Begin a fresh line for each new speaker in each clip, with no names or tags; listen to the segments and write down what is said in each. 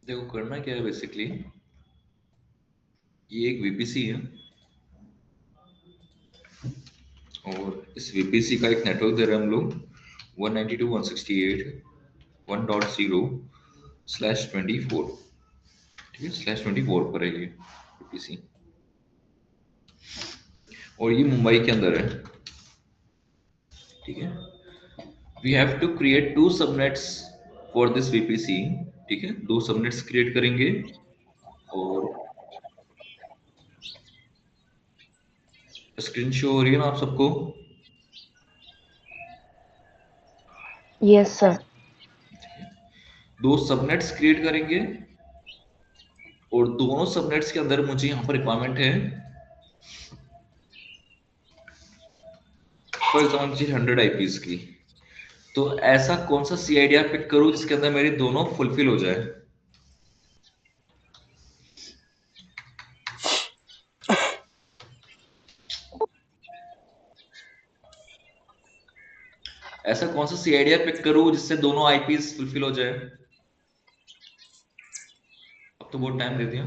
देखो करना क्या है बेसिकली, ये एक वीपीसी है और इस वीपीसी का एक नेटवर्क दे रहे हैं हम लोग 192.168.1.0/24, ठीक है, /24 पर है ये वीपीसी और ये मुंबई के अंदर है, ठीक है। We have to create 2 subnets for this VPC, ठीक है, 2 सबनेट्स क्रिएट करेंगे और स्क्रीन शो हो रही है ना आप सबको?
Yes sir.
2 सबनेट्स क्रिएट करेंगे और दोनों सबनेट्स के अंदर मुझे यहाँ पर रिक्वायरमेंट है फॉर एग्जाम्पल 100 IPs की। तो ऐसा कौन सा CIDR पिक करूँ जिसके अंदर मेरी दोनों फुलफिल हो जाए? ऐसा कौन सा CIDR पिक करूँ जिससे दोनों IPs फुलफिल हो जाए? अब तो बहुत टाइम दे दिया।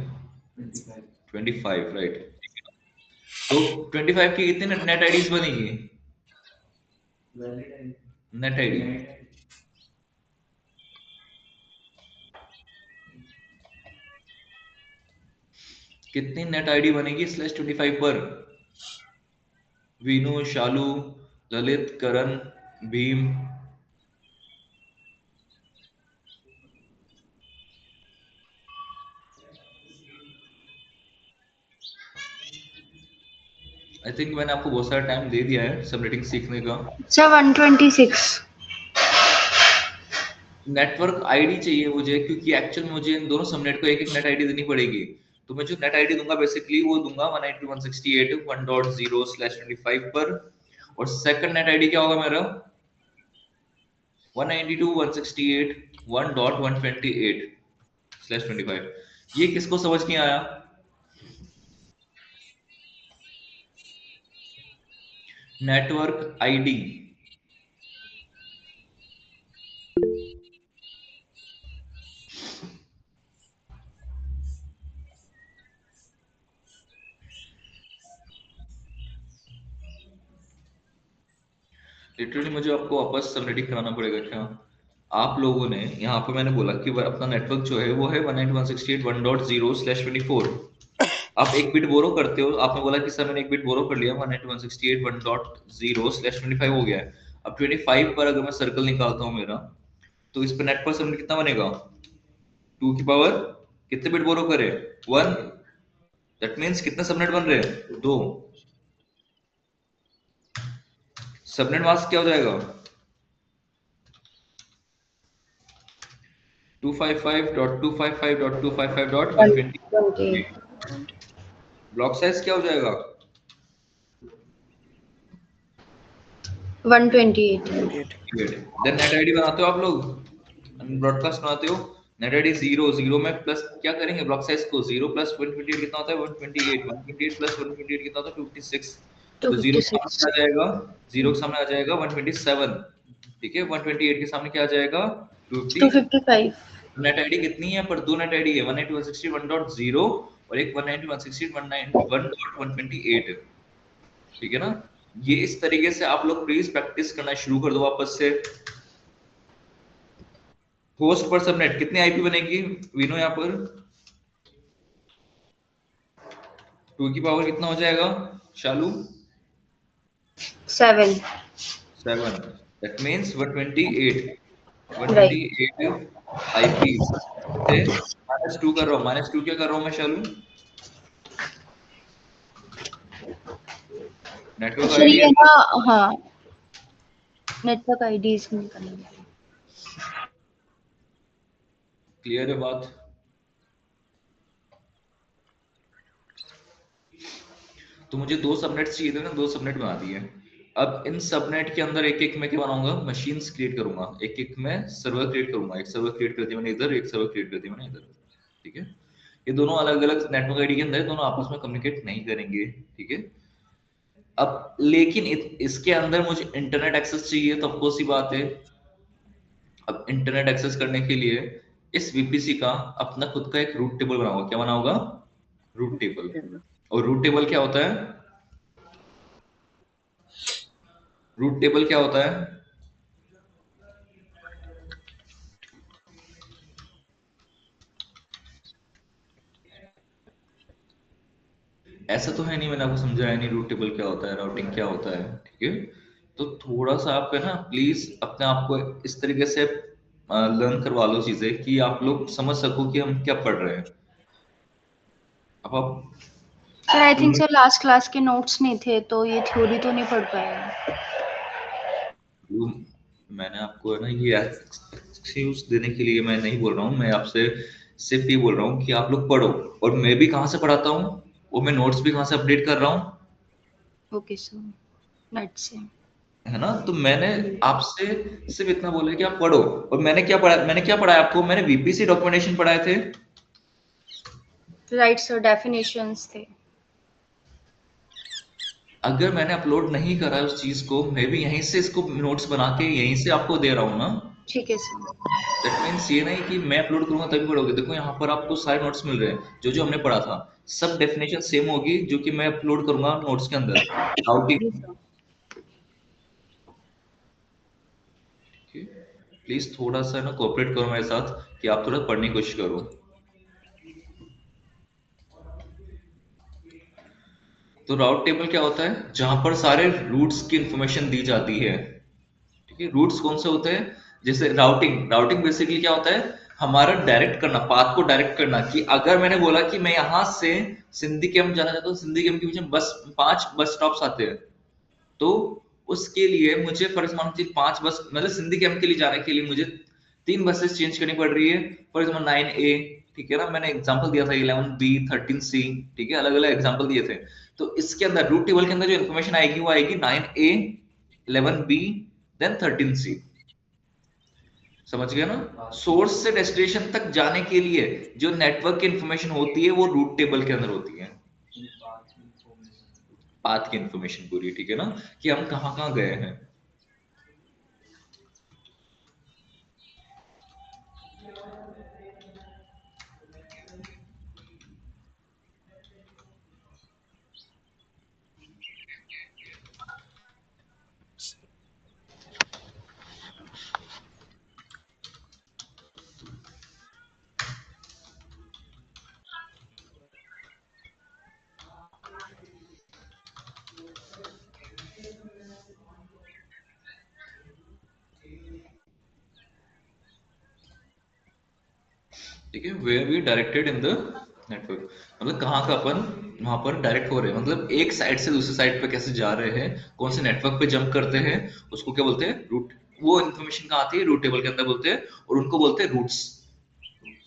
25, राइट। तो 25 की कितनी नेट आईडीज बनेगी? नेट आईडी कितनी नेट आईडी बनेगी /25 पर? वीनू, शालू, ललित, करण, भीम। आई थिंक मैंने आपको बहुत सारा टाइम दे दिया है सबनेटिंग सीखने का।
सर 126।
नेटवर्क आईडी चाहिए मुझे, क्योंकि एक्चुअल मुझे इन दोनों सबनेट को एक एक नेट आईडी देनी पड़ेगी। तो मैं जो नेट आईडी दूंगा बेसिकली वो दूंगा 192.168.1.25 पर। और सेकंड नेट आईडी क्या होगा मेरा? 192.168.1.128/25। ये किसको समझ नहीं आया? नेटवर्क आईडी लिटरली मुझे आपको वापस सबनेटिंग कराना पड़ेगा क्या? आप लोगों ने यहाँ पे मैंने बोला कि अपना नेटवर्क जो है वो है 192.168.1.0/24। आप एक बिट बोरो करते हो, आपने बोला कि सर मैंने एक बिट बोरो कर लिया, 192.168.1.0/25 हो गया है। अब 25 पर अगर मैं सर्कल निकालता हूँ मेरा, तो इस पर नेट पर सबनेट कितना बनेगा? 2 की पावर कितने बिट बोरो करे? 1। दैट मीन्स कितने सबनेट बन रहे हैं? 2। सबनेट मास्क क्या हो जाएगा? 255.255.255.128।
128।
ब्लॉक साइज क्या हो जाएगा?
128।
देन नेट आईडी बनाते हो आप लोग, ब्रॉडकास्ट बनाते हो। नेट आईडी 0 0 में प्लस क्या करेंगे? ब्लॉक साइज को 0 + 128 कितना होता है? 128। 128 + 128 कितना होता है? 56। तो 0 के सामने
256।
क्या आ जाएगा? 0 के सामने आ जाएगा 127, ठीक है। 128 के सामने क्या आ जाएगा? 50।
255।
नेट आईडी कितनी है? पर 2 नेट आईडी है, 192.168.1.0 और एक 192.168.1.128, ठीक है ना। ये इस तरीके से आप लोग प्लीज प्रैक्टिस करना शुरू कर दो वापस से। होस्ट पर सबनेट कितनी आईपी बनेगी विनो? यहाँ पर 2 की पावर कितना हो जाएगा शालू?
7।
7। That means 128।
राइट।
128 आईपी से -2 कर रहा हूँ। -2 क्या कर रहा हूँ मैं शालू? नेटवर्क
सर
आईडी
ये
है।
ना, हाँ, नेटवर्क आईडीज निकालेंगे।
क्लियर है बात? तो मुझे 2 सबनेट चाहिए थे ना, 2 सबनेट बना दिए। अब इन सबनेट के अंदर एक एक मैं क्या बनाऊंगा? मशीन्स क्रिएट करूंगा। एक एक मैं सर्वर क्रिएट करूंगा। एक सर्वर क्रिएट कर दिया मैंने इधर, एक सर्वर क्रिएट कर दिया मैंने इधर, ठीक है। ये दोनों अलग अलग नेटवर्क आईडी के अंदर, दोनों आपस में कम्युनिकेट नहीं करेंगे, ठीक है। अब लेकिन इसके अंदर मुझे इंटरनेट एक्सेस चाहिए, तो अफकोर्स सी बात है। अब इंटरनेट एक्सेस करने के लिए इस वीपीसी का अपना खुद का एक रूट टेबल बनाऊंगा। क्या बनाऊंगा? Route table. और रूट टेबल क्या होता है? रूट टेबल क्या होता है? ऐसा तो है नहीं, मैंने आपको समझाया नहीं रूट टेबल क्या होता है, राउटिंग क्या होता है, ठीक है? तो थोड़ा सा आप है ना प्लीज अपने आप को इस तरीके से लर्न करवा लो चीजें कि आप लोग समझ सको कि हम क्या पढ़ रहे हैं। अब आप
सर आई थिंक
पूर्ण
सर लास्ट क्लास के नोट्स नहीं थे तो ये थ्योरी तो नहीं पढ़ पाए।
मैंने आपको है ना ये एक्सक्यूज देने के लिए मैं नहीं बोल रहा हूँ, मैं आपसे सिर्फ ये बोल रहा हूँ कि आप लोग पढ़ो। और मैं भी कहाँ से पढ़ाता हूँ, वो मैं नोट्स भी कहाँ से अपडेट कर रहा हूँ,
ओके सर, लेट्स से।
है ना? तो मैंने आपसे सिर्फ इतना बोला कि आप पढ़ो। और मैंने क्या पढ़ाया आपको? मैंने वीपीसी डॉक्यूमेंटेशन पढ़ाए थे।
राइट सर, डेफिनेशंस थे।
अगर मैंने अपलोड नहीं करा उस चीज को, मैं भी यहीं से इसको नोट्स बना के यहीं से आपको दे रहा हूँ ना।
ठीक है सर।
दैट मीन्स ये नहीं कि मैं अपलोड करूंगा तभी पढ़ोगे। देखो यहाँ पर आपको सारे नोट्स मिल रहे हैं जो जो हमने पढ़ा था। सब डेफिनेशन सेम होगी जो कि मैं अपलोड करूंगा नोट्स के अंदर।
जी
राउटिंग,
सर।
प्लीज थोड़ा सा ना कोऑपरेट करो मेरे साथ कि आप थोड़ा पढ़ने की कोशिश करो। तो राउट टेबल क्या होता है? जहां पर सारे रूट्स की इंफॉर्मेशन दी जाती है, ठीक है? रूट्स कौन से होते हैं? जैसे राउटिंग, राउटिंग बेसिकली क्या होता है? हमारा डायरेक्ट करना, पाथ को डायरेक्ट करना। कि अगर मैंने बोला कि मैं यहाँ से सिंधी कैंप जाना चाहता हूँ, सिंधी कैंप के पीछे बस 5 बस स्टॉप्स आते हैं, तो उसके लिए मुझे फॉर एग्जाम्पल 5 बस, मतलब सिंधी कैंप के लिए जाने के लिए मुझे 3 बसेस चेंज करनी पड़ रही है। फॉर एग्जाम्पल 9A, ठीक है ना? मैंने एग्जांपल दिया था 11B, 13C, ठीक है? अलग अलग एग्जांपल दिए थे। तो इसके अंदर रूट टेबल के अंदर जो इन्फॉर्मेशन आएगी वो आएगी 9A, 11B, देन 13C। समझ गया ना? सोर्स से डेस्टिनेशन तक जाने के लिए जो नेटवर्क की इंफॉर्मेशन होती है वो रूट टेबल के अंदर होती है। पाथ की इंफॉर्मेशन पूरी, ठीक है ना? कि हम कहाँ कहाँ गए हैं। ठीक है, where we directed in the network, मतलब कहाँ का अपन वहां पर डायरेक्ट हो रहे हैं, मतलब एक साइड से दूसरी साइड पे कैसे जा रहे हैं, कौन से नेटवर्क पे जंप करते हैं, उसको क्या बोलते हैं? रूट। वो इन्फॉर्मेशन कहाँ आती है? रूट टेबल के अंदर बोलते हैं, और उनको बोलते हैं रूट्स।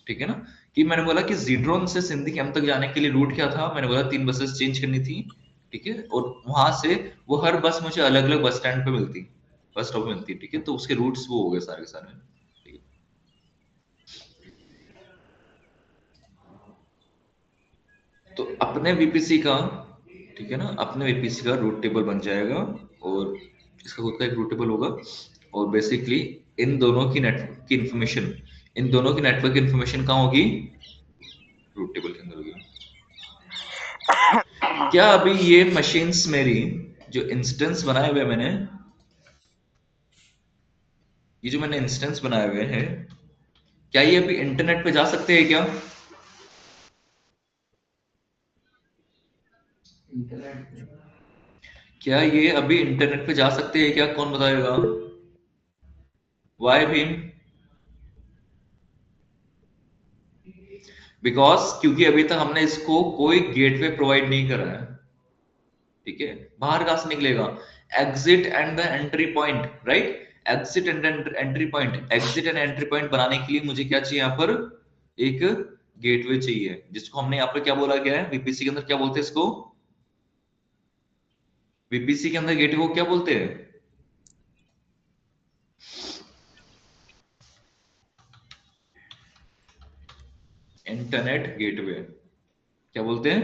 ठीक है ना? कि मैंने बोला कि जीड्रोन से सिंधी कैंप तक जाने के लिए रूट क्या था? मैंने बोला 3 बसेस चेंज करनी थी, ठीक है? और वहां से वो हर बस मुझे अलग अलग बस स्टैंड पे मिलती, बस स्टॉप पे मिलती, ठीक है? तो उसके रूट्स वो हो गए सारे के सारे, ठीक है? तो अपने वीपीसी का, ठीक है ना, अपने वीपीसी का रूट टेबल बन जाएगा। और इसका खुद का एक रूट टेबल होगा। और बेसिकली इन दोनों की नेटवर्क की इंफॉर्मेशन, इन दोनों की नेटवर्क की इंफॉर्मेशन कहाँ होगी? रूट टेबल के अंदर होगी। क्या अभी ये मशीन्स मेरी, जो इंस्टेंस बनाए हुए मैंने, ये जो मैंने इंस्टेंस बनाए हुए हैं, क्या ये अभी इंटरनेट पे जा सकते हैं क्या? क्या ये अभी इंटरनेट पे जा सकते हैं क्या? कौन बताएगा? वाई भीम? बिकॉज क्योंकि अभी तक हमने इसको कोई गेटवे प्रोवाइड नहीं करा है, ठीक है? बाहर कहां से निकलेगा? Exit and the entry point, right? Exit and entry point, exit and entry point बनाने के लिए मुझे क्या चाहिए? यहाँ पर एक गेटवे चाहिए, जिसको हमने यहाँ पर क्या बोला गया है? वीपीसी के अंदर क्या बोलते हैं इसको? वीपीसी के अंदर गेटवे को क्या बोलते हैं? Internet gateway. क्या बोलते हैं?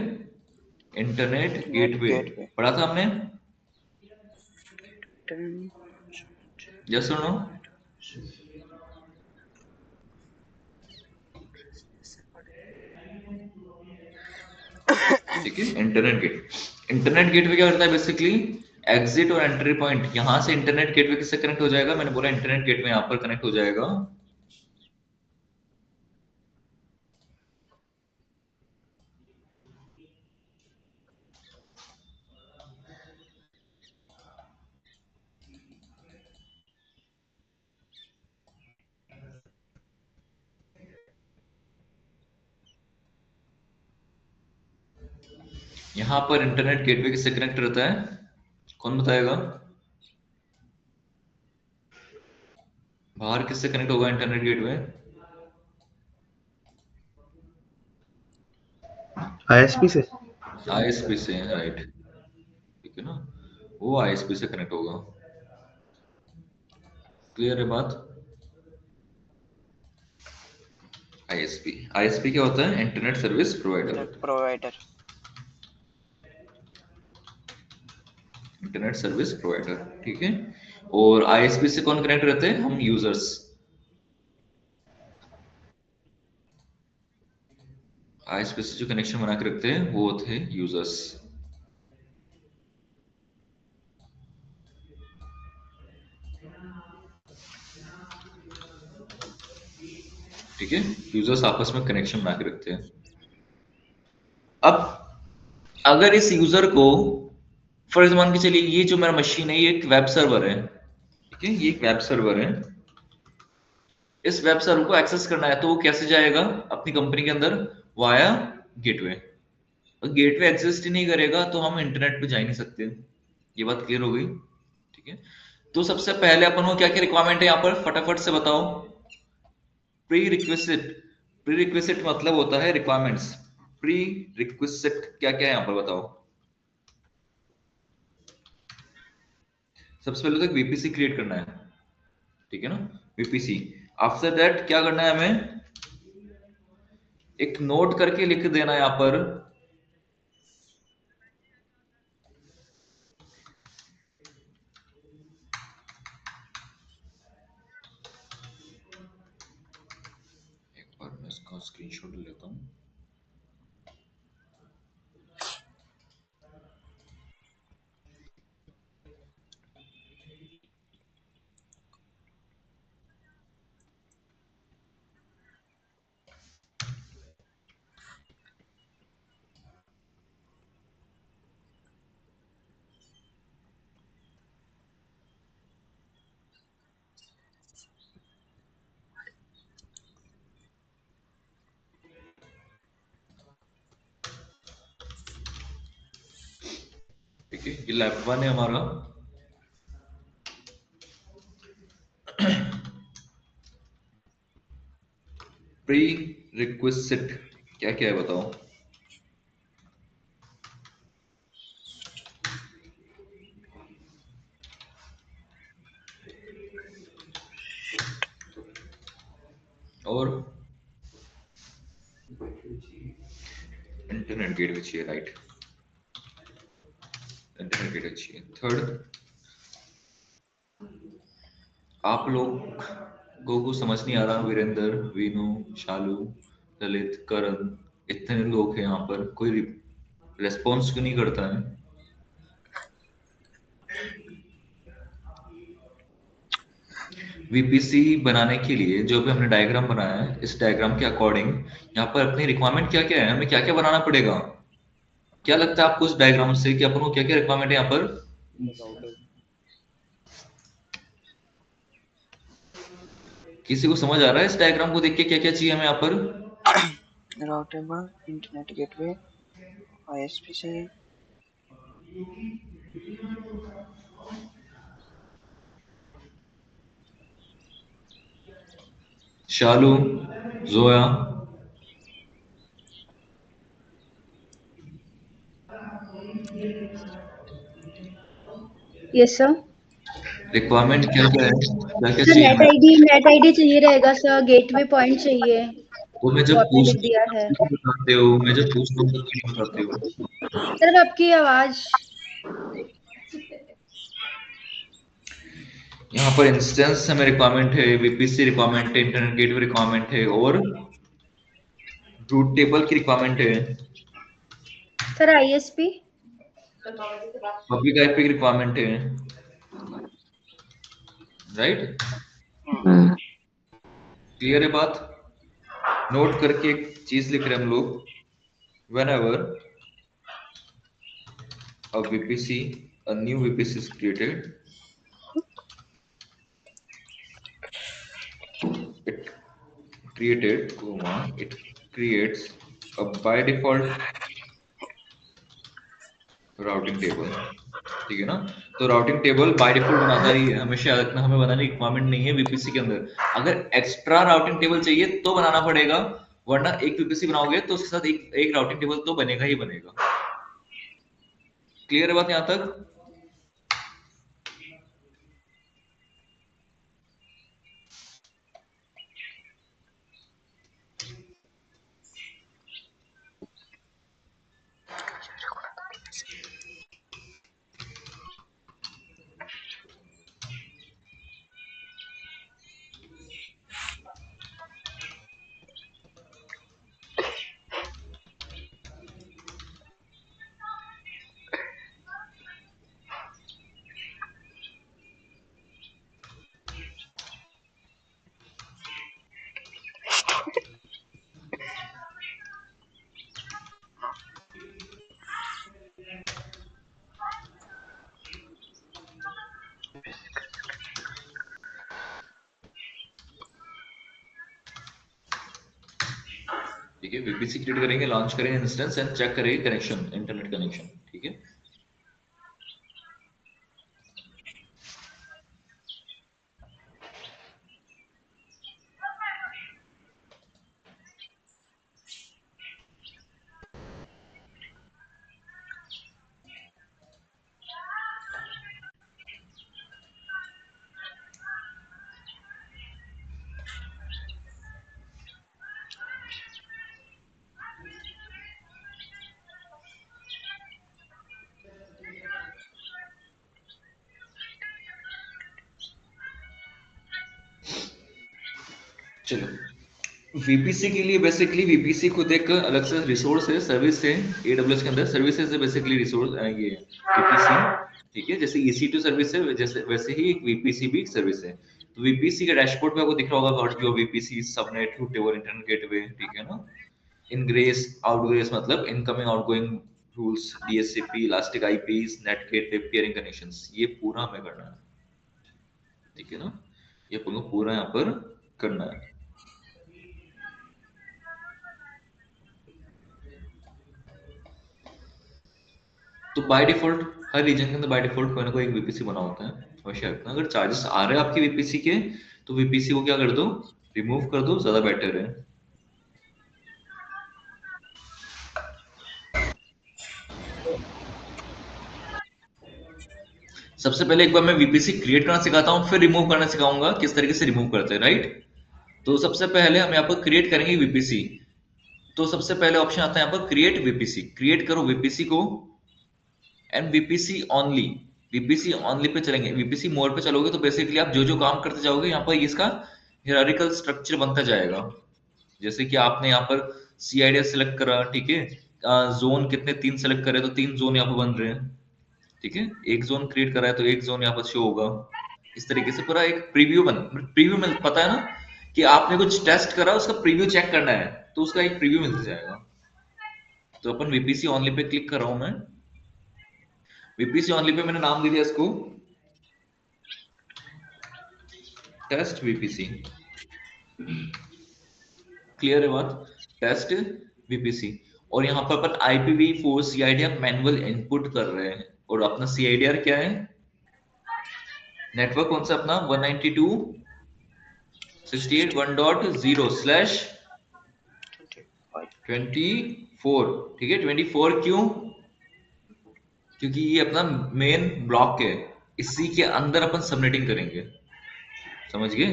Internet
net
gateway.
गेटवे।
पढ़ा था हमने? यस और नो? ठीक है। इंटरनेट गेटवे क्या करता है बेसिकली, एग्जिट और एंट्री पॉइंट, यहां से इंटरनेट गेटवे किससे कनेक्ट हो जाएगा, मैंने बोला इंटरनेट गेटवे यहां पर कनेक्ट हो जाएगा यहां पर इंटरनेट गेटवे किससे कनेक्ट रहता है, कौन बताएगा, बाहर किससे कनेक्ट होगा इंटरनेट गेटवे,
आईएसपी से।
आईएसपी से, राइट, ठीक है ना, वो आईएसपी से कनेक्ट होगा। क्लियर है बात। आईएसपी क्या होता है, internet service provider, internet service provider, ठीक है। और आईएसपी से कौन कनेक्ट रहते हैं, हम यूजर्स, आईएसपी से जो कनेक्शन बना के रखते हैं वो थे यूजर्स। ठीक है, यूजर्स आपस में कनेक्शन बना के रखते हैं। अब अगर इस यूजर को फर्ज मान के चलिए ये जो मेरा मशीन है ये एक वेब सर्वर है, ठीक है, ये एक वेब सर्वर है, इस वेब सर्वर को एक्सेस करना है तो वो कैसे जाएगा अपनी कंपनी के अंदर, वाया गेटवे। गेटवे एग्जिस्ट ही नहीं करेगा तो हम इंटरनेट पे जा ही नहीं सकते। ये बात क्लियर हो गई, ठीक है। तो सबसे पहले अपन को क्या क्या रिक्वायरमेंट है यहाँ पर फटाफट से बताओ। प्री रिक्विजिट मतलब होता है रिक्वायरमेंट्स, प्री रिक्विजिट क्या क्या है यहाँ पर बताओ। सबसे पहले तो एक वीपीसी क्रिएट करना है, ठीक है ना, वीपीसी। आफ्टर दैट क्या करना है हमें, एक नोट करके लिख देना है यहाँ पर मैं इसका स्क्रीनशॉट लेता हूँ। ठीक है, ये लैब 1 है हमारा। प्री रिक्विजिट क्या क्या है बताओ। और इंटरनेट गेटवे चाहिए, राइट, इंटरनेट गेटवे चाहिए। थर्ड, आप लोग को समझ नहीं आ रहा, वीरेंद्र, वीनू, शालू, ललित, करण, इतने लोग हैं यहाँ पर, कोई रेस्पॉन्स क्यों नहीं करता है। वीपीसी बनाने के लिए जो भी हमने डायग्राम बनाया है, इस डायग्राम के अकॉर्डिंग यहाँ पर अपनी रिक्वायरमेंट क्या क्या है, हमें क्या क्या बनाना पड़ेगा, क्या लगता है आपको इस डायग्राम से कि अपन को क्या क्या रिक्वायरमेंट है यहाँ पर। किसी को समझ आ रहा है इस डायग्राम को देख के क्या क्या चाहिए हमें यहाँ पर।
राउटर, इंटरनेट गेटवे, आईएसपी चाहिए,
शालू, जोया,
यस सर।
रिक्वायरमेंट क्या क्या है, क्या क्या
सर
चाहिए हमें।
नेट आईडी चाहिए रहेगा सर, गेटवे पॉइंट चाहिए,
वो मैं जब
वो आपने लिख
पूछता
दिया है।
हूँ बताते हो, मैं जब पूछता हूँ तब क्यों बताते हो।
सर आपकी आवाज,
यहाँ पर इंस्टेंस हमें रिक्वायरमेंट है, वीपीसी रिक्वायरमेंट है, इंटरनेट गेटवे रिक्वायरमेंट है और रूट टेबल की रिक्वायरमेंट है।
सर आईएसपी
पब्लिक आईपी की रिक्वायरमेंट है, राइट? क्लियर है बात? नोट करके एक चीज लिख रहे हैं हम लोग, whenever a VPC, a new VPC is created, it it creates a by default routing table, ठीक है ना? तो राउटिंग टेबल बाय डिफॉल्ट बनाता ही है, हमेशा याद रखना, हमें बनाने की रिक्वायरमेंट नहीं है वीपीसी के अंदर। अगर एक्स्ट्रा राउटिंग टेबल चाहिए तो बनाना पड़ेगा, वरना एक वीपीसी बनाओगे तो उसके साथ एक राउटिंग टेबल तो बनेगा ही बनेगा। क्लियर है बात यहां तक? ठीक है, वीपीसी क्रिएट करेंगे, लॉन्च करेंगे इंस्टेंस एंड चेक करेंगे कनेक्शन, इंटरनेट कनेक्शन, ठीक है? चलो, वीपीसी के लिए बेसिकली वीपीसी खुद एक अलग से रिसोर्स है, सर्विस है, एडब्ल्यूएस के अंदर सर्विसेज है बेसिकली, रिसोर्स ये वीपीसी, ठीक है? जैसे EC2 सर्विस है, जैसे वैसे ही एक वीपीसी भी एक सर्विस है। तो वीपीसी के डैशबोर्ड पे आपको दिख रहा होगा what your VPC subnet table internet gateway, ठीक है ना? इनग्रेस आउटग्रेस मतलब incoming outgoing rules, DHCP, elastic eyepiece, net gateway, pairing connections, ये पूरा हमें करना है, ठीक है ना? ये पूरा यहाँ पर करना है। तो बाय डिफॉल्ट हर रीजन के अंदर बाय डिफॉल्ट कोई ना कोई एक वीपीसी बना होता है, हमेशा रखना। अगर चार्जेस आ रहे हैं आपके वीपीसी के, तो वीपीसी को क्या कर दो, रिमूव कर दो, ज्यादा बेटर है। सबसे पहले एक बार मैं वीपीसी क्रिएट करना सिखाता हूँ, फिर रिमूव करना सिखाऊंगा किस तरीके से रिमूव करते हैं, राइट? तो सबसे पहले हम यहाँ पर क्रिएट करेंगे वीपीसी। तो सबसे पहले ऑप्शन आता है यहाँ पर क्रिएट वीपीसी, क्रिएट करो वीपीसी को and VPC only, VPC only pay चलेंगे। वीपीसी मोड पे चलोगे तो बेसिकली आप जो जो काम करते जाओगे यहाँ पर इसका हियरार्किकल स्ट्रक्चर बनता जाएगा। जैसे कि आपने यहाँ पर CIDR सेलेक्ट करा, ठीक है? जोन कितने 3 सेलेक्ट करे तो 3 जोन यहाँ पर बन रहे हैं, ठीक है? एक जोन क्रिएट करा है तो एक जोन यहाँ पर शो होगा। इस तरीके से पूरा एक प्रीव्यू में पता है ना कि आपने कुछ टेस्ट करा, उसका प्रीव्यू चेक करना है तो उसका एक प्रीव्यू मिलता जाएगा। तो अपन वीपीसी ओनली पे क्लिक कर रहा हूं मैं। वीपीसी ओनली पे मैंने नाम दे दिया इसको टेस्ट वीपीसी। क्लियर है बात? Test VPC. और यहाँ पर अपन IPv4 CIDR मैनुअल इनपुट कर रहे हैं, और अपना CIDR क्या है, नेटवर्क कौन सा अपना 192.168.1.24, ठीक है? 24 क्यों? क्योंकि ये अपना मेन ब्लॉक है, इसी के अंदर अपन सबनेटिंग करेंगे, समझ गए?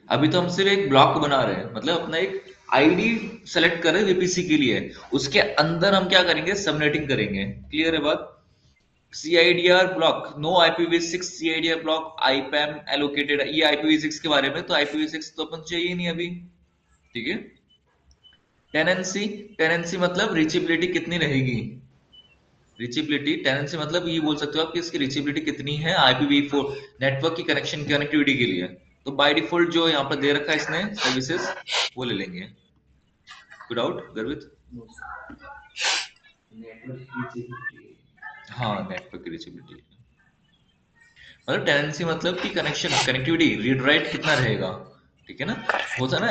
अभी तो हम सिर्फ एक ब्लॉक बना रहे हैं, मतलब अपना एक आईडी सेलेक्ट कर रहे हैं वीपीसी के लिए, उसके अंदर हम क्या करेंगे, सबनेटिंग करेंगे। क्लियर है बात? CIDR block, no IPv6 CIDR block, IPAM allocated, ये IPv6 के बारे में, तो IPv6 तो अपन चाहिए नहीं अभी, ठीक है? टेनेंसी, टेनेंसी मतलब रीचेबिलिटी कितनी रहेगी, रीचेबिलिटी टेनेंसी मतलब ये बोल सकते हो आप कि इसकी रीचेबिलिटी कितनी है IPv4 नेटवर्क की कनेक्टिविटी के लिए। तो बाय डिफॉल्ट जो यहाँ पर दे रखा है इसने सर्विसेज वो ले लेंगे। गुड आउट गर्वित। हाँ नेटवर्क की रीचेबिलिटी मतलब टेनेंसी मतलब कि कनेक्टिविटी रीड राइट कितना रहेगा, ठीक है ना। होता है ना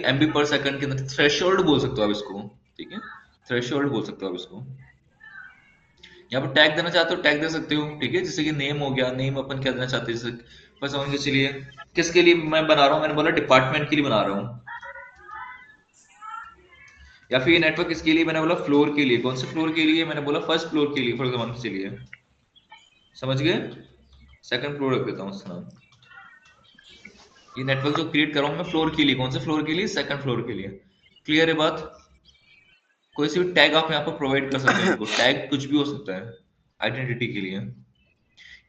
एमबी पर सेकंड के अंदर, थ्रेशोल्ड बोल सकते हो आप इसको, ठीक है, थ्रेशोल्ड बोल सकते हो आप इसको। यहाँ पर टैग देना चाहते हो टैग दे सकते हो, ठीक है, जैसे कि नेम हो गया, नेम अपन क्या देना चाहते हैं, जैसे बस समझ के चलिए किसके लिए मैं बना रहा हूँ, मैंने बोला डिपार्टमेंट के लिए बना रहा हूँ। या फिर ये नेटवर्क किसके लिए, मैंने बोला फ्लोर के लिए। कौन से फ्लोर के लिए, मैंने बोला फर्स्ट फ्लोर के लिए, फॉर एग्जाम्पल के लिए, समझ गए। सेकंड फ्लोर रख देता हूँ उसका नाम। ये नेटवर्क जो क्रिएट कर रहा हूँ मैं फ्लोर के लिए, कौन से फ्लोर के लिए, सेकंड फ्लोर के लिए। क्लियर है बात। कोई सी भी टैग आप यहाँ पर प्रोवाइड कर सकते हो इनको, टैग कुछ भी हो सकता है आइडेंटिटी के लिए।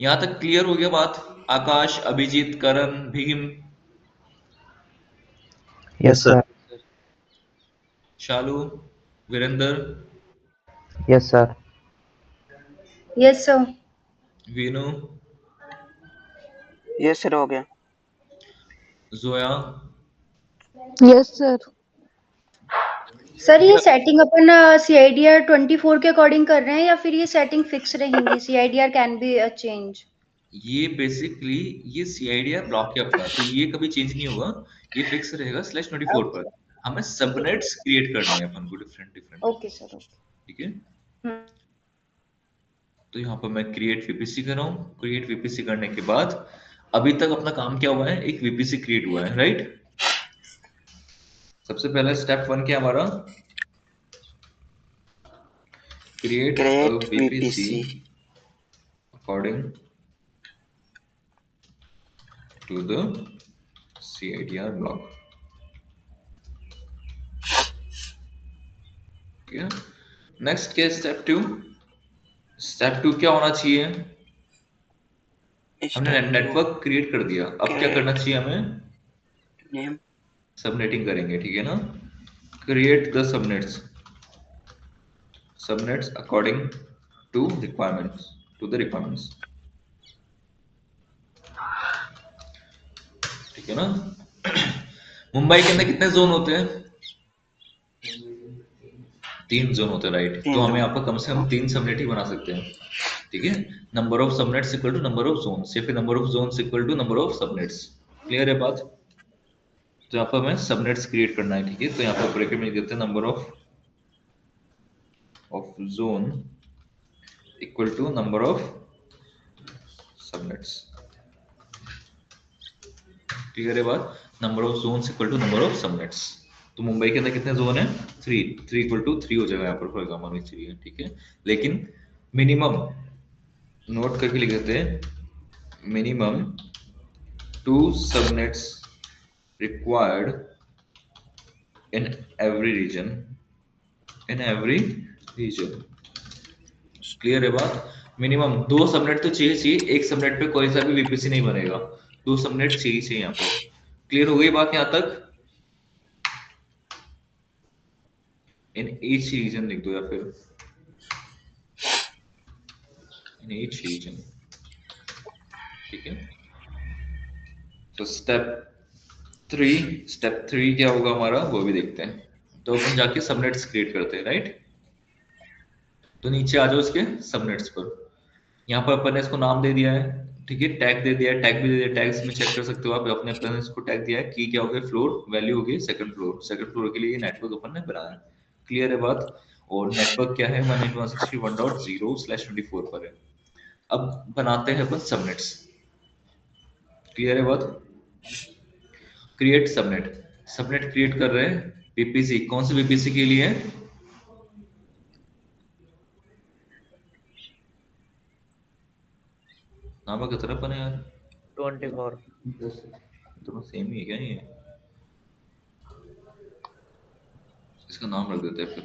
यहाँ तक क्लियर हो गया बात। Akash, Abhijit, Karan, Bhim,
Yes, sir.
Shalu, Virendra,
Yes, sir.
Yes sir.
Vinu,
ये सर हो गया।
जोया।
Yes sir.
सर ये सेटिंग अपन CIDR 24 के अकॉर्डिंग कर रहे हैं या फिर ये सेटिंग फिक्स रहेंगी, CIDR कैन बी चेंज?
ये बेसिकली ये CIDR ब्लॉक है अपना, तो ये कभी चेंज नहीं होगा, ये फिक्स रहेगा /24 पर। हमें सबनेट्स क्रिएट करने हैं अपन को different different,
okay sir okay.
ठीक है। तो यहाँ पर मैं क्रिएट VPC कर रहा हूँ। क्रिएट VPC करने के बाद अभी तक अपना काम क्या हुआ है, एक VPC क्रिएट हुआ है, राइट। सबसे पहला स्टेप 1 क्या हमारा, create VPC according to the CIDR block, ठीक है। नेक्स्ट क्या स्टेप 2, स्टेप 2 क्या होना चाहिए, हमने नेटवर्क क्रिएट कर दिया, अब क्या करना चाहिए हमें,
नेम
सबनेटिंग करेंगे, ठीक है ना। Create the subnets according to requirements, to the requirements, ठीक है ना। मुंबई के अंदर कितने जोन होते हैं, 3 जोन होते हैं, राइट। तो हमें यहाँ पर कम से कम 3 सबनेट ही बना सकते हैं, ठीक है। Number of subnets equal to number of zones, या फिर number of zones equal to number of subnets. Clear है बात। तो यहाँ पर हमें सबनेट्स क्रिएट करना है, ठीक है। तो यहाँ पर ब्रैकेट में देते हैं number of zone equal to number of subnets. Clear है बात। Number of zones equal to number of subnets. तो मुंबई के अंदर कितने जोन है, 3 इक्वल टू 3 हो जाएगा यहाँ पर, फॉर एग्जाम्पल चाहिए, ठीक है। लेकिन मिनिमम नोट करके लिख देते हैं, minimum 2 subnets required in every region, in every region। Clear है बात। मिनिमम 2 सबनेट तो चाहिए, एक सबनेट पे कोई सा भी VPC नहीं बनेगा, 2 सबनेट चाहिए यहाँ पर। क्लियर हो गई बात यहाँ तक। इन each region लिख दो, या फिर in each region, ठीक है। तो स्टेप 3 क्या होगा हमारा, वो भी देखते हैं। तो अपन जाके सबनेट्स क्रिएट करते हैं, राइट। तो नीचे आ जाओ इसके सबनेट्स पर। यहाँ पर अपन ने इसको नाम दे दिया है, ठीक है, टैग दे दिया है, टैग भी दे दिया, टैग्स में चेक कर सकते हो आप अपने अपने। इसको टैग दिया है, की क्या हो गया, फ्लोर, वैल्यू हो गई सेकंड फ्लोर। सेकंड फ्लोर के लिए नेटवर्क अपन ने बनाया। क्लियर है बात। और नेटवर्क क्या है, 192.168.0/24 पर है। अब बनाते हैं अपन सबनेट्स। क्लियर है बात। क्रिएट सबनेट, सबनेट क्रिएट कर रहे हैं। VPC, कौन सी VPC के लिए है, नाम कितना अपन है यार,
24।
दोनों सेम ही है क्या ये, इसका नाम रख देते हैं फिर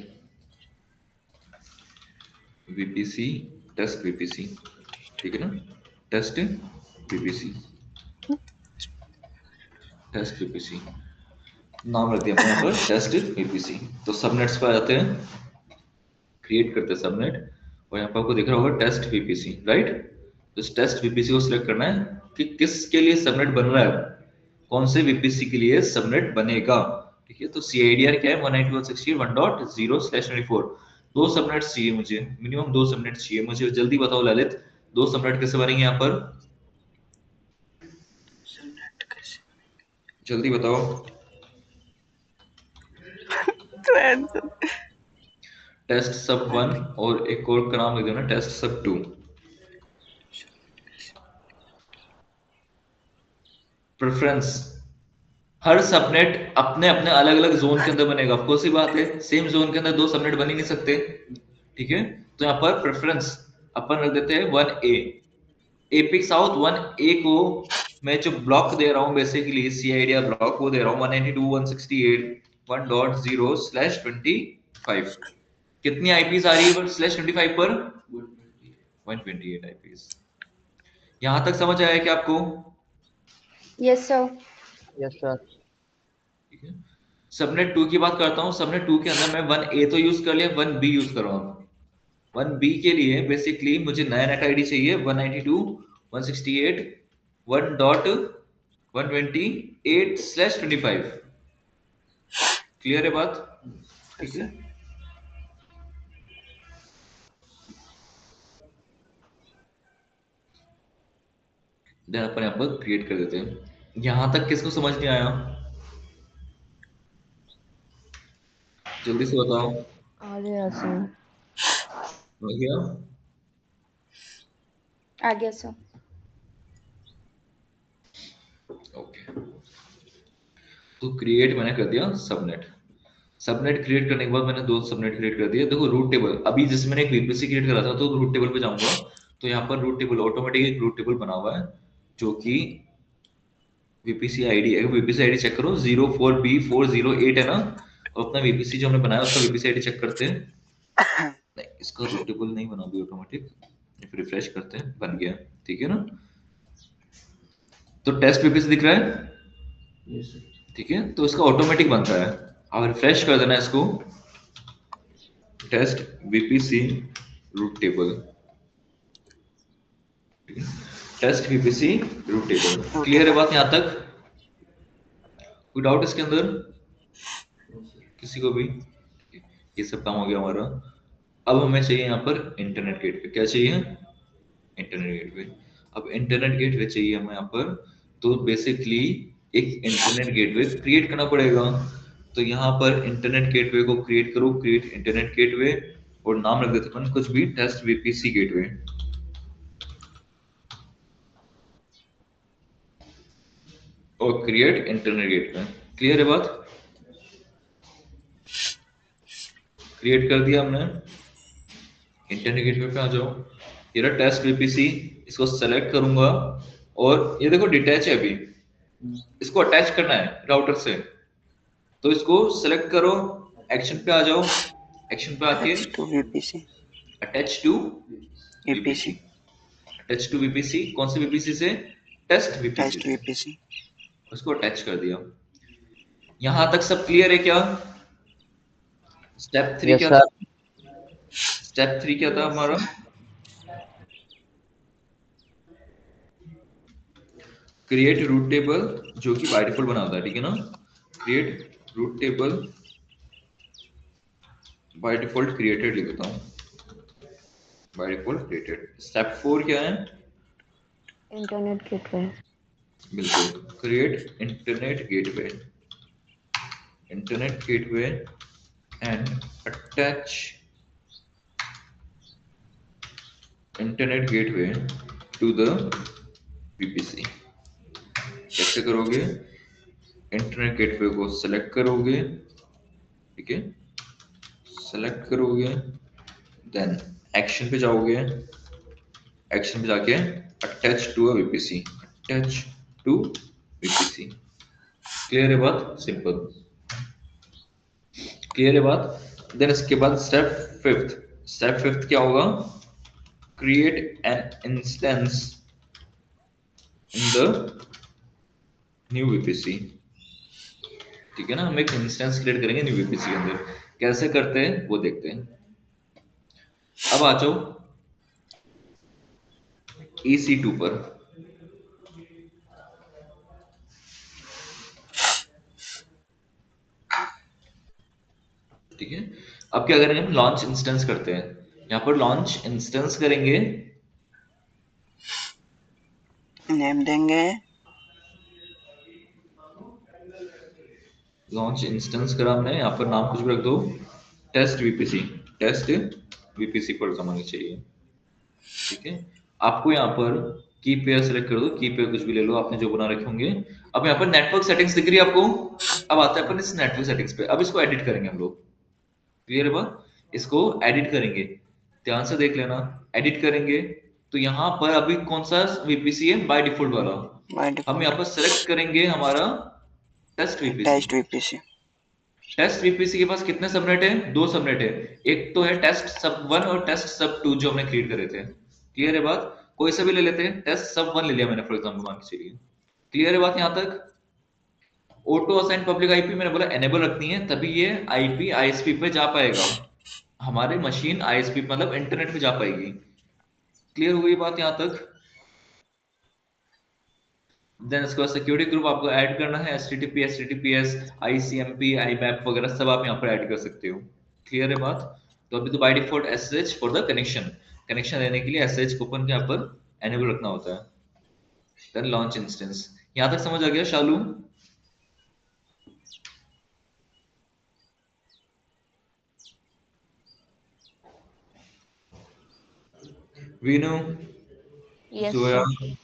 VPC, टेस्ट VPC, ठीक है ना। टेस्ट VPC, टेस्ट VPC नाम रख दिया यहाँ पर, टेस्ट VPC। तो सबनेट्स पे आ जाते हैं, क्रिएट करते हैं सबनेट, और यहाँ पर आपको दिख रहा होगा टेस्ट वीपीसी, राइट। तो इस टेस्ट वीपीसी को सिलेक्ट करना है कि किसके लिए सबनेट बन रहा है, कौन से वीपीसी के लिए सबनेट बनेगा, ठीक है। तो CIDR क्या है 192.168.1.0/24। दो सबनेट्स चाहिए मुझे, मिनिमम दो सबनेट्स चाहिए मुझे। जल्दी बताओ ललित, दो सबनेट कैसे बनेंगे यहाँ पर, जल्दी बताओ। टेस्ट सब 1 और एक और का नाम लिख देना टेस्ट सब 2। प्रेफरेंस, हर सबनेट अपने अपने अलग अलग जोन के अंदर बनेगा। ऑफ कोर्स ही बात है, सेम जोन के अंदर दो सबनेट बन ही नहीं सकते, ठीक है। तो यहाँ पर प्रेफरेंस अपन रख देते हैं 1A, एपिक साउथ 1A को मैं जो ब्लॉक दे रहा हूँ बेसिकली CIDR ब्लॉक वो दे रहा हूँ 192.168.1.25। कितनी आईपीस आ रही है /25 पर 128 आईपीस। यहां तक समझ आया क्या आपको?
Yes sir.
Yes, sir.
ठीक है। सबनेट 2 की बात करता हूँ। सबनेट 2 के अंदर मैं 1A तो यूज कर लिया, 1B यूज कर रहा हूँ। 1B के लिए बेसिकली मुझे नया नेट आईडी चाहिए 192.168.1.25। क्लियर है बात? ठीक है। देन अपन यहाँ पर क्रिएट कर देते हैं। यहां तक किसको समझ नहीं आया, जल्दी से बताओ।
आ गया सर।
हो गया?
आ गया सर।
ओके, तो क्रिएट मैंने कर दिया सबनेट। सबनेट क्रिएट करने के बाद मैंने दो सबनेट क्रिएट कर दिए। देखो रूट टेबल, अभी जिसमें मैंने एक वीपीसी क्रिएट करा था तो रूट टेबल पे जाऊंगा तो यहाँ पर रूट टेबल ऑटोमेटिक एक रूट टेबल बना हुआ है जो कि वीपीसी आईडी है। वीपीसी आईडी चेक करो 04B408 है ना, और अपना वीपीसी जो हमने बनाया उसका वीपीसी आईडी चेक करते हैं। नहीं, इसका रूट टेबल नहीं बना अभी ऑटोमेटिक, रिफ्रेश करते हैं, बन गया, ठीक है ना। तो टेस्ट वीपीसी दिख रहा है, ठीक है। तो इसका ऑटोमेटिक बनता है, आप रिफ्रेश कर देना इसको, test VPC route table, test VPC route table. Clear है बात यहाँ तक? कोई डाउट इसके अंदर किसी को भी? ये सब काम हो गया हमारा। अब हमें चाहिए यहाँ पर इंटरनेट गेटवे। क्या चाहिए? Internet gateway. अब इंटरनेट गेटवे चाहिए हमें यहाँ पर, तो बेसिकली एक इंटरनेट गेटवे क्रिएट करना पड़ेगा। तो यहाँ पर इंटरनेट गेटवे को क्रिएट करो, क्रिएट इंटरनेट गेटवे, और नाम रख देते हैं कुछ भी, टेस्ट वीपीसी गेटवे। और क्रिएट इंटरनेट गेटवे। क्लियर है बात? क्रिएट कर दिया हमने। इंटरनेट गेटवे पे आ जाओ, ये रहा टेस्ट वीपीसी, इसको सेलेक्ट करूंगा और ये देखो डिटैच है, अभी इसको अटैच करना है राउटर से। तो इसको सेलेक्ट करो, एक्शन पे आ जाओ, एक्शन पे आके attach to VPC, attach to VPC. कौन से वीपीसी से? Test VPC. उसको अटैच कर दिया। यहां तक सब क्लियर है क्या? स्टेप 3
Yes,
क्या
sir.
था? स्टेप 3 क्या था हमारा? क्रिएट रूट टेबल, जो कि बाय डिफॉल्ट बना होता है, ठीक है ना। Create route table by default created लिख देता हूँ, बाय डिफॉल्ट क्रिएटेड। स्टेप 4 क्या है?
Internet gateway.
बिल्कुल, create internet gateway, internet gateway and attach internet gateway to the VPC. कैसे करोगे? इंटरनेट गेटवे को सेलेक्ट करोगे, ठीक है, सेलेक्ट करोगे, देन एक्शन पे जाओगे, एक्शन पे जाके attach to a VPC, attach to VPC. Clear है बात? सिंपल, क्लियर है बात? देन इसके बाद स्टेप 5th, स्टेप 5th क्या होगा? Create an instance in the new VPC, ठीक है ना। हम एक इंस्टेंस क्रिएट करेंगे न्यू वीपीसी के अंदर। कैसे करते हैं वो देखते हैं। अब आ जाओ EC2 पर। ठीक है, अब क्या करेंगे, हम लॉन्च इंस्टेंस करते हैं। यहाँ पर लॉन्च इंस्टेंस करेंगे,
नेम देंगे,
लॉन्च इंस्टेंस करा हमने, यहाँ पर नाम कुछ भी रख दो, टेस्ट वीपीसी, टेस्ट वीपीसी पर जमानी चाहिए। ठीक है, आपको यहाँ पर की पेयर सेलेक्ट कर दो, की पेयर कुछ भी ले लो आपने जो बना रखे होंगे। अब यहाँ पर नेटवर्क सेटिंग्स दिख रही है आपको। अब आता है अपन इस नेटवर्क सेटिंग्स पे, अब इसको एडिट करेंगे हम लोग। क्लियर है बात, इसको एडिट करेंगे, ध्यान से देख लेना। एडिट करेंगे तो यहाँ पर अभी कौन सा वीपीसी है, बाय डिफॉल्ट वाला। हम यहाँ पर सेलेक्ट करेंगे हमारा टेस्ट वीपीसी। टेस्ट वीपीसी के पास कितने सबनेट है, 2 सबनेट है। एक तो है टेस्ट सब 1 और टेस्ट सब 2 जो हमने क्रिएट करे थे। क्लियर है बात, कोई सा भी ले लेते हैं, टेस्ट सब 1 ले लिया मैंने फॉर एग्जांपल मान के चलिए। क्लियर है बात यहाँ तक। ऑटो असाइन पब्लिक आईपी मैंने बोला एनेबल रखनी है, तभी ये आईपी आईएसपी पे जा पाएगा, हमारी मशीन आईएसपी मतलब इंटरनेट पे जा पाएगी। क्लियर हुई बात यहाँ तक। देन इसके बाद सिक्योरिटी ग्रुप आपको ऐड करना है, HTTP, HTTPS, ICMP, IMAP वगैरह सब आप यहाँ पर ऐड कर सकते हो। क्लियर है बात। तो अभी तो by default SSH for the connection देने के लिए SSH कूपन के यहाँ पर एनेबल रखना होता है। देन लॉन्च इंस्टेंस, यहाँ तक समझ आ गया Shalu? Vinu,
Yes,
Zoya,
sir.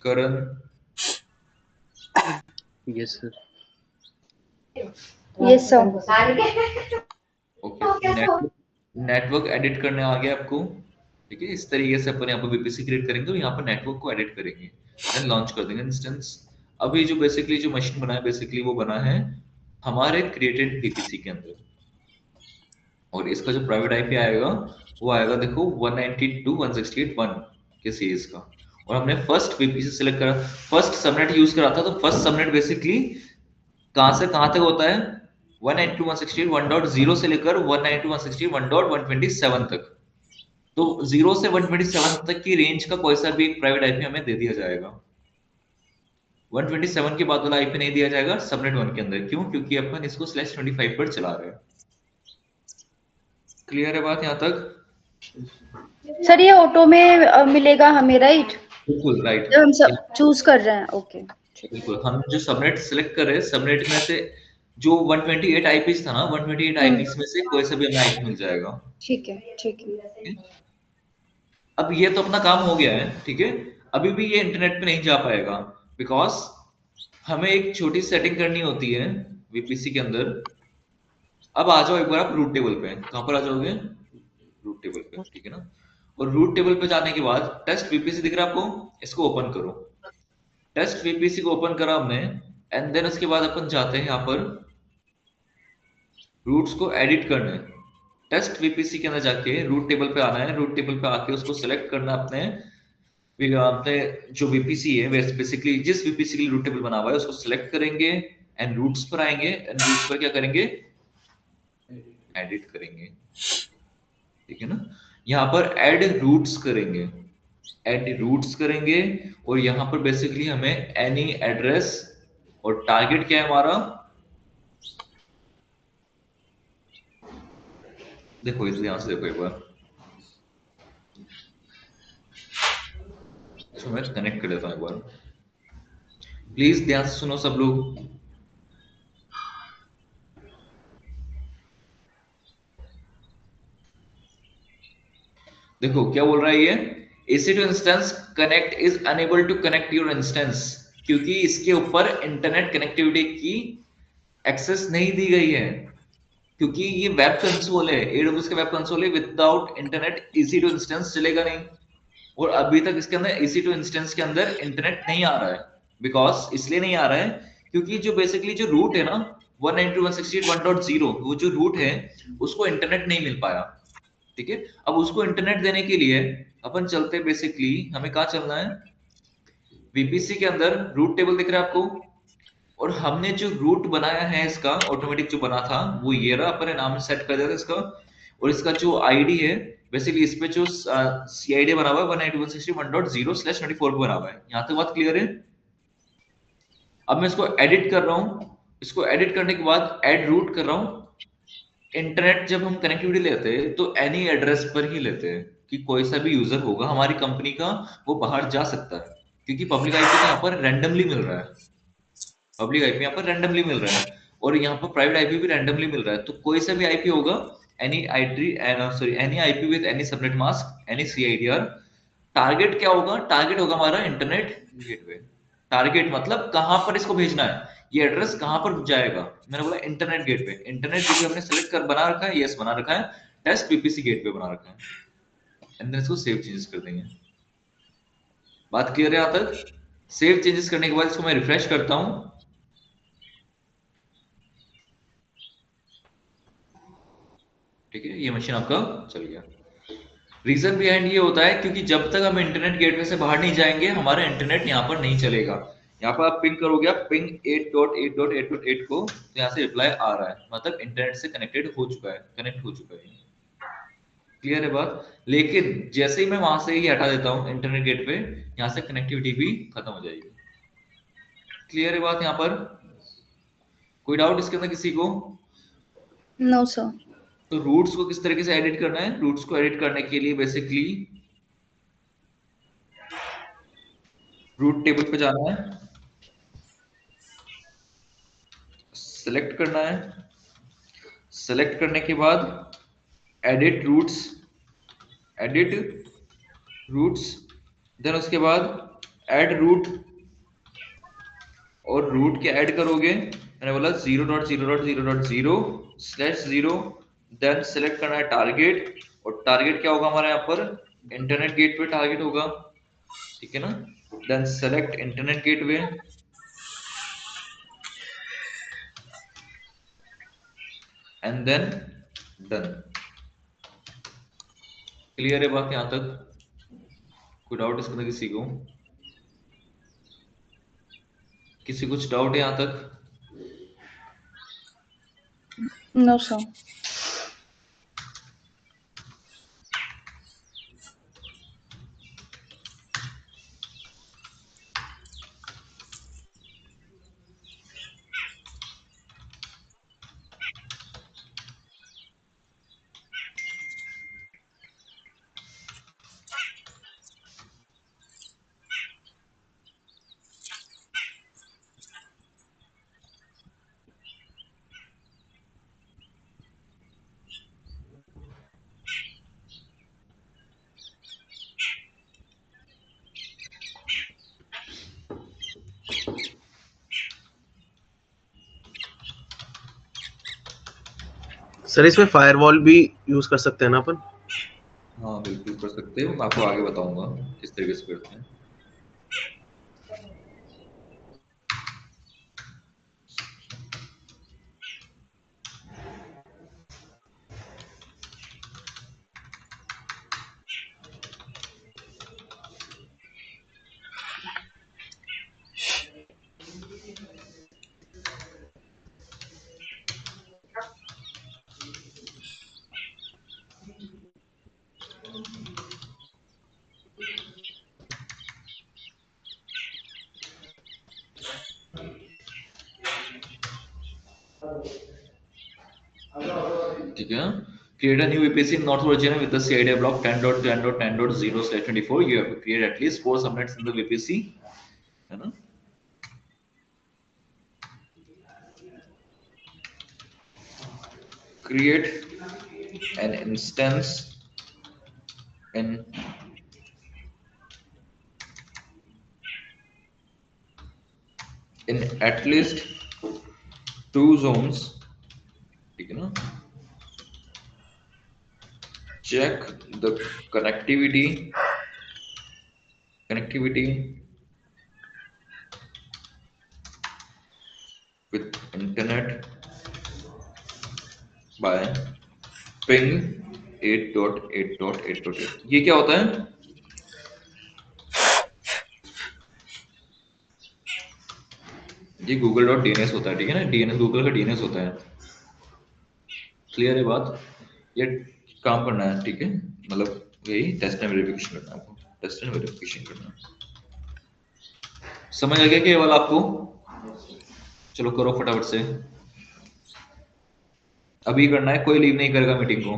Karan,
Yes, sir.
Yes sir.
Okay, network edit करने आ गया आपको। ठीक है, इस तरीके से अपन यहाँ पर वीपीसी क्रिएट करेंगे और यहाँ पर नेटवर्क को एडिट करेंगे, देन लॉन्च कर देंगे इंस्टेंस। अभी जो बेसिकली जो मशीन बना है, बेसिकली वो बना है हमारे क्रिएटेड वीपीसी के अंदर, और इसका जो प्राइवेट आईपी आएगा वो आएगा देखो 192.168.1 के सीरीज का। और हमने फर्स्ट वीपीसी सिलेक्ट करा, फर्स्ट सबनेट यूज करा था, तो फर्स्ट सबनेट बेसिकली कहां से कहां तक होता है, 192.168.1.0 से लेकर 192.168.1.127 तक। तो 0 से 127 तक की रेंज का कोई सा भी एक प्राइवेट आईपी हमें दे दिया जाएगा। 127 के बाद वाला आईपी नहीं दिया जाएगा सबनेट 1 के अंदर। क्यों? क्योंकि अपन इसको /25 पर चला रहे हैं। क्लियर है बात यहाँ तक?
सर ये ऑटो में मिलेगा हमें, राइट?
बिल्कुल राइट,
जब हम सब चूज कर रहे हैं। ओके,
बिल्कुल। हम जो सबनेट सिलेक्ट कर रहे हैं, सबनेट में से जो 128 आईपीस था ना, 128 आईपीस में से कोई सा भी हमें आईपी मिल जाएगा।
ठीक है, ठीक है।
अब ये तो अपना काम हो गया है, ठीक है। अभी भी ये इंटरनेट पे नहीं जा पाएगा, बिकॉज हमें एक छोटी सेटिंग करनी होती है वीपीसी के अंदर। अब आ जाओ एक बार आप रूट टेबल पे, कहां पर आ जाओगे, रूट टेबल पे, ठीक है ना। और रूट टेबल पे जाने के बाद टेस्ट वीपीसी दिख रहा है आपको, इसको ओपन करो। टेस्ट वीपीसी को ओपन करा हमने, एंड देन उसके बाद अपन जाते हैं यहाँ पर रूट्स को एडिट करने। टेस्ट वीपीसी के अंदर जाके रूट टेबल पे आना है, रूट टेबल पे आके उसको सिलेक्ट करना अपने जो वीपीसी है, बेसिकली जिस वीपीसी के लिए रूट टेबल बना हुआ है उसको सिलेक्ट करेंगे, एंड रूट्स पर आएंगे, एंड रूट्स पर क्या करेंगे, एडिट करेंगे। ठीक है ना, यहाँ पर ऐड रूट्स करेंगे, ऐड रूट्स करेंगे, और यहाँ पर बेसिकली हमें एनी एड्रेस, और टारगेट क्या है हमारा, देखो इस ध्यान से देखो एक बार, इसको मैं कनेक्ट कर देता हूँ एक बार, प्लीज ध्यान से सुनो सब लोग। देखो क्या बोल रहा है ये, EC2 instance connect is enable to connect your instance, क्योंकि इसके ऊपर इंटरनेट कनेक्टिविटी की एक्सेस नहीं दी गई है, क्योंकि ये वेब कंसोल है, AWS का वेब कंसोल है। विदाउट इंटरनेट EC2 इंस्टेंस चलेगा नहीं, और अभी तक इसके अंदर EC2 इंस्टेंस के अंदर इंटरनेट नहीं आ रहा है। बिकॉज इसलिए नहीं आ रहा है क्योंकि जो बेसिकली जो रूट है ना 192.168.1.0, वो जो रूट है उसको इंटरनेट नहीं मिल पाया। ठीक है, अब उसको इंटरनेट देने के लिए अपन चलते बेसिकली, हमें कहाँ चलना है, वीपीसी के अंदर रूट टेबल दिख रहा है आपको, और हमने जो रूट बनाया है इसका ऑटोमेटिक जो बना था वो ये रहा, अपन ने नाम सेट कर दिया था इसका, और इसका जो आईडी है बेसिकली इस पे जो सीआईडी बना हुआ है 192.168.0/24 पे बना हुआ है। यहाँ तक बात क्लियर है? अब मैं इसको एडिट कर रहा हूँ, इसको एडिट करने के बाद ऐड रूट कर रहा हूँ। इंटरनेट जब हम कनेक्टिविटी लेते हैं तो एनी एड्रेस पर ही लेते हैं कि कोई सा भी यूजर होगा हमारी कंपनी का वो बाहर जा सकता है, क्योंकि पब्लिक आईपी तो यहाँ पर रैंडमली मिल रहा है, पब्लिक आईपी यहाँ पर रैंडमली मिल रहा है और यहाँ पर प्राइवेट आईपी भी रैंडमली मिल रहा है। तो कोई सा भी आईपी होगा, any IP with any subnet mask, any CIDR. Target क्या होगा? टारगेट होगा हमारा इंटरनेट गेटवे। टारगेट मतलब कहां पर इसको भेजना है, ये एड्रेस कहां पर जाएगा। मैंने बोला इंटरनेट गेटवे। इंटरनेट गेटवे हमने सेलेक्ट कर बना रखा है, यस बना रखा है, टेस्ट पीपीसी गेटवे बना रखा है, एंड देन इसको सेव चेंजेस कर देंगे। बात क्लियर है? यहां तक सेव चेंजेस करने के बाद इसको मैं रिफ्रेश करता हूं। ठीक है, ये मशीन आपका चल गया। रीजन बिहाइंड ये होता है क्योंकि जब तक हम इंटरनेट गेटवे से बाहर नहीं जाएंगे हमारा इंटरनेट यहाँ पर नहीं चलेगा। यहाँ पर आप पिंग करोगे, आप पिंग 8.8.8.8 को, तो यहाँ से रिप्लाई आ रहा है, मतलब इंटरनेट से कनेक्टेड हो चुका है, कनेक्ट हो चुका है। क्लियर है बात? लेकिन जैसे ही मैं वहां से ही हटा देता हूँ इंटरनेट गेटवे, यहाँ से कनेक्टिविटी भी खत्म हो जाएगी। क्लियर है बात? यहाँ पर कोई डाउट इसके अंदर किसी को?
No sir.
तो रूट्स को किस तरीके से एडिट करना है? रूट्स को एडिट करने के लिए बेसिकली रूट टेबल पे जाना है, सेलेक्ट करना है, सेलेक्ट करने के बाद एडिट रूट्स, देन उसके बाद ऐड रूट, और रूट के ऐड करोगे, मैंने बोला 0.0.0.0/0, देन सेलेक्ट करना है टारगेट, और टारगेट क्या होगा हमारा यहाँ पर? इंटरनेट गेटवे टारगेट होगा, ठीक है ना। Then select internet gateway, and then done. Clear है बात यहाँ तक? कोई डाउट इसके अंदर किसी को? किसी कुछ डाउट है यहाँ तक?
No sir.
सर इसमें फायरवॉल भी यूज कर सकते हैं ना अपन?
हाँ बिल्कुल कर सकते हो, मैं आपको आगे बताऊंगा किस तरीके से करते हैं। ठीक है, create a new VPC in North Virginia with the CID block 10.10.10.0/24. You have to create at least 4 subnets in the VPC, है ना। Create an instance in at least 2 zones, ठीक है ना। Check the connectivity with internet by ping 8.8.8.8। ये क्या होता है? ये google.dns होता है, ठीक है ना। डीएनएस गूगल का डीएनएस होता है। क्लियर है बात? ये काम करना है, ठीक है। मतलब यही टेस्ट एंड वेरिफिकेशन करना है आपको, टेस्ट एंड वेरिफिकेशन करना है। समझ आ गया कि ये वाला आपको? चलो करो फटाफट से, अभी करना है, कोई लीव नहीं करेगा मीटिंग को।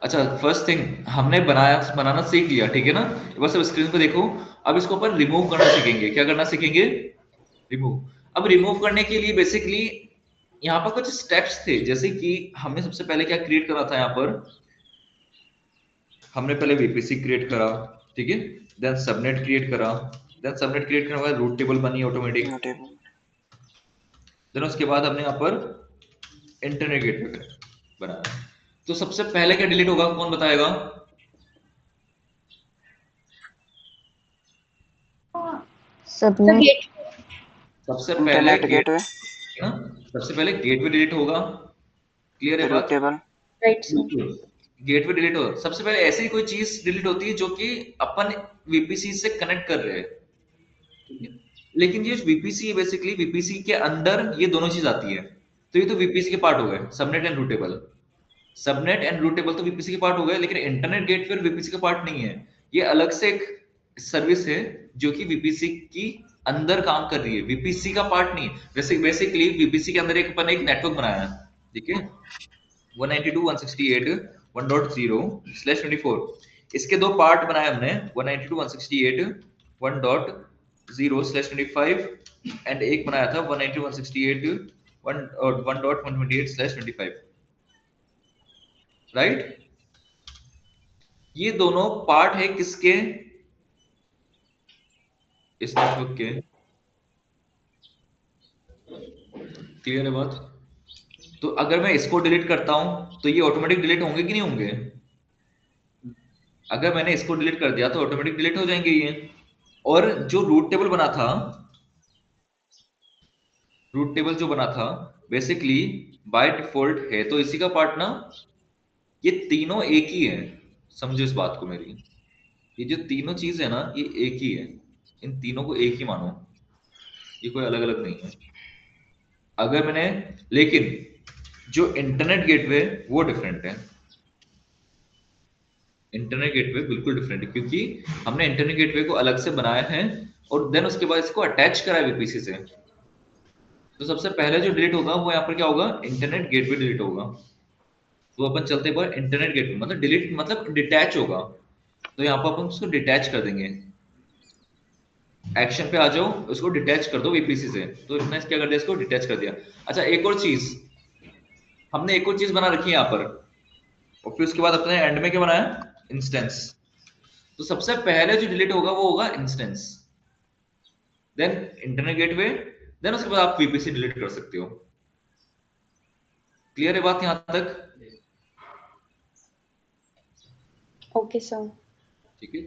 अच्छा, फर्स्ट थिंग हमने बनाना सीख लिया, ठीक है ना? बस अब स्क्रीन पे देखो, अब इसको अपन रिमूव करना सीखेंगे। क्या करना सीखेंगे? रिमूव। अब रिमूव करने के लिए बेसिकली यहाँ पर कुछ स्टेप्स थे, जैसे कि हमने सबसे पहले क्या क्रिएट करा था, यहाँ पर हमने पहले वीपीसी क्रिएट करा, ठीक है, देन सबनेट क्रिएट करा, देन सबनेट क्रिएट करने के बाद रूट टेबल बनी ऑटोमेटिक,
टेबल
देन उसके बाद हमने यहाँ पर इंटरनेट गेटवे बनाया। तो सबसे पहले क्या डिलीट होगा, कौन बताएगा?
सबनेट।
सबसे पहले
इंटरनेट
गेट
गेटवे
ना, सबसे पहले गेटवे डिलीट होगा। क्लियर है
रूट
बात?
Table
right sir.
Gateway delete होगा। सबसे पहले ऐसी कोई चीज डिलीट होती है जो कि अपन वीपीसी से कनेक्ट कर रहे हैं, ठीक है? लेकिन ये वीपीसी है, बेसिकली वीपीसी के अंदर ये दोनों चीज आती है। तो ये तो वीपीसी के पार्ट हो गए, subnet and routable. Subnet and routable तो वीपीसी के पार्ट हो गए, लेकिन इंटरनेट गेटवे वीपीसी का पार्ट नहीं है। ये अलग से एक सर्विस है जो कि वीपीसी की अंदर काम कर रही है, वीपीसी का पार्ट नहीं है। बेसिकली वीपीसी के अंदर एक अपन एक नेटवर्क बनाया है, ठीक है, 192.168.1.0/24। इसके दो पार्ट बनाए हमने, 192.168.1.0/25 एंड एक बनाया था 192.168.1.128/25, राइट? ये दोनों पार्ट है किसके? इस नेटवर्क के। क्लियर है बात? तो अगर मैं इसको डिलीट करता हूं तो ये ऑटोमेटिक डिलीट होंगे कि नहीं होंगे? अगर मैंने इसको डिलीट कर दिया तो ऑटोमेटिक डिलीट हो जाएंगे ये। और जो रूट टेबल बना था, रूट टेबल जो बना था बेसिकली बाय डिफॉल्ट है तो इसी का पार्ट ना, ये तीनों एक ही है। समझो इस बात को मेरी, ये जो तीनों चीज है ना ये एक ही है, इन तीनों को एक ही मानो, ये कोई अलग अलग नहीं है। अगर मैंने, लेकिन जो इंटरनेट गेटवे वो डिफरेंट है, इंटरनेट गेटवे बिल्कुल डिफरेंट है, क्योंकि हमने इंटरनेट गेटवे को अलग से बनाया है और देन उसके बाद इसको अटैच करा है वीपीसी से। तो सबसे पहले जो डिलीट होगा वो यहाँ पर क्या होगा, इंटरनेट गेटवे डिलीट होगा। तो अपन चलते पर इंटरनेट गेटवे मतलब डिलीट मतलब डिटैच होगा, तो यहाँ पर अपन उसको डिटैच कर देंगे। एक्शन पे आ जाओ, उसको डिटैच कर दो वीपीसी से। तो इसने क्या कर दिया, इसको डिटैच कर दिया। अच्छा, एक और चीज हमने, एक और चीज बना रखी है यहाँ पर, और फिर उसके बाद अपने एंड में क्या बनाया, इंस्टेंस। तो सबसे पहले जो डिलीट होगा वो होगा instance, then internet gateway, then उसके बाद आप वीपीसी डिलीट कर सकते हो। क्लियर है बात यहां तक?
Okay sir.
ठीक है,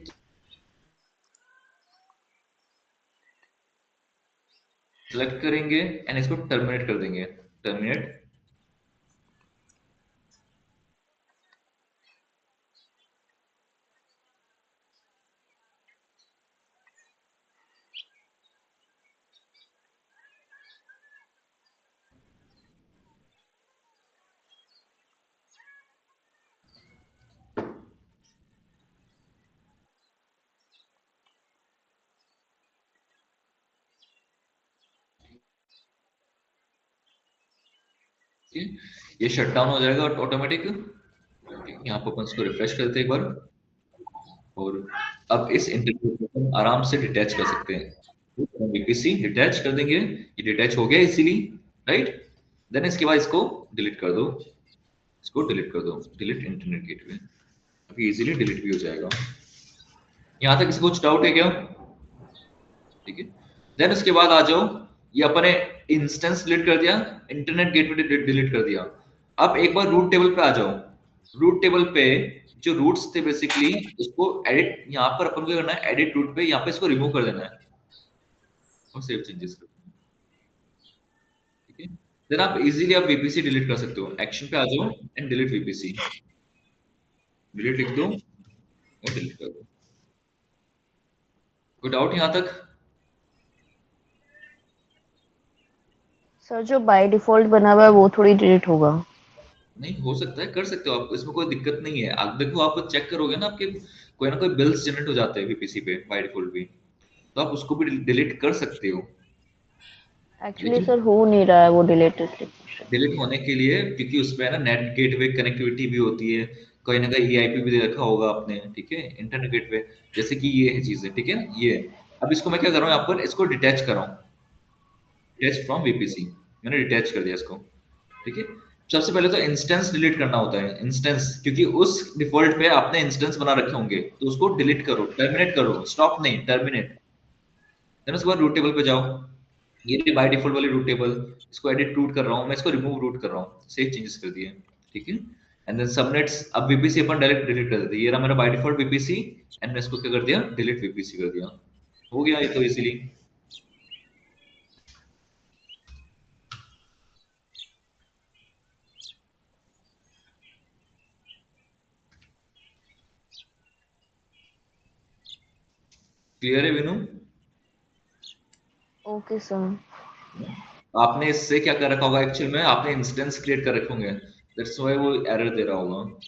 सेलेक्ट करेंगे एंड इसको टर्मिनेट कर देंगे, टर्मिनेट। ये शट डाउन हो जाएगा ऑटोमेटिक। यहाँ पर अपन इसको रिफ्रेश करते हैं एक बार, और अब इस इंटरनेट को हम आराम से डिटैच कर सकते हैं। वीपीसी डिटैच कर देंगे, ये डिटैच हो गया इजीली, राइट? देन इसके बाद इसको डिलीट कर दो, इसको डिलीट कर दो, डिलीट इंटरनेट गेटवे। अभी इजीली डिलीट भी हो जाएगा। यहाँ तक किसी को कुछ डाउट है क्या? ठीक है, देन उसके बाद आ जाओ, ये अपने इंस्टेंस डिलीट कर दिया, इंटरनेट गेटवे डिलीट कर दिया। अब एक बार रूट टेबल पे आ जाओ। रूट टेबल पे जो रूट्स थे बेसिकली उसको एडिट, यहाँ पर अपन को करना है एडिट रूट पे, यहाँ पे इसको रिमूव कर देना है और सेव चेंजेस कर देना है। ठीक है, देन आप इजीली आप वीपीसी डिलीट कर सकते हो। एक्शन पे आ जाओ एंड डिलीट वीपीसी, डिलीट लिख दो और डिलीट कर दो। कोई डाउट यहाँ तक?
सर जो बाय डिफॉल्ट बना हुआ है वो थोड़ी डिलीट होगा।
नहीं हो सकता है, कर सकते हो आप, इसमें कोई दिक्कत नहीं है। आप देखो, आप चेक करोगे ना, आपके कोई ना कोई बिल्स जनरेट हो जाते हैं वीपीसी पे बाय डिफॉल्ट भी, तो आप उसको भी डिलीट कर सकते हो।
एक्चुअली
लेकिन
सर हो नहीं रहा है वो डिलीट, इसलिए पूछ रहे
डिलीट होने के लिए, क्योंकि उसमें है ना नेट गेटवे कनेक्टिविटी भी होती है, कहीं ना कहीं ईआईपी भी दे रखा होगा आपने, ठीक है, इंटरनेट गेटवे, जैसे कि ये है चीजें, ठीक है ना ये। अब इसको मैं क्या कर रहा हूँ, यहाँ पर इसको डिटैच कर रहा हूँ, डिटैच फ्रॉम वीपीसी, मैंने डिटैच कर दिया इसको, ठीक है। सबसे पहले तो इंस्टेंस डिलीट करना होता है, इंस्टेंस, क्योंकि उस डिफॉल्ट पे आपने इंस्टेंस बना रखे होंगे, तो उसको डिलीट करो, टर्मिनेट करो, स्टॉप नहीं, टर्मिनेट। देन उसके बाद रूट टेबल पे जाओ, ये बाय डिफॉल्ट वाली रूट टेबल, इसको एडिट रूट कर रहा हूँ मैं, इसको रिमूव रूट कर रहा हूँ, सेव चेंजेस कर दिए, ठीक है। एंड देन सबनेट्स, अब वीपीसी अपन डायरेक्ट डिलीट कर देते हैं, ये रहा मेरा बाय डिफॉल्ट वीपीसी, एंड मैं इसको क्या कर दिया, डिलीट वीपीसी कर दिया, हो गया ये तो इजीली। क्लियर है विनू?
Okay sir.
आपने इससे क्या कर रखा होगा, एक्चुअल में आपने इंस्टेंस क्रिएट कर रखे होंगे, दैट्स व्हाई वो एरर दे रहा होगा,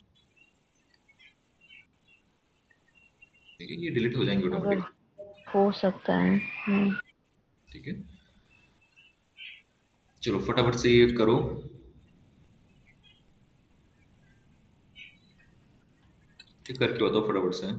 ठीक है, ये डिलीट हो जाएंगे
अगर
ऑटोमेटिक,
हो सकता है।
ठीक है। चलो फटाफट से ये करो, ठीक, करके बताओ फटाफट से।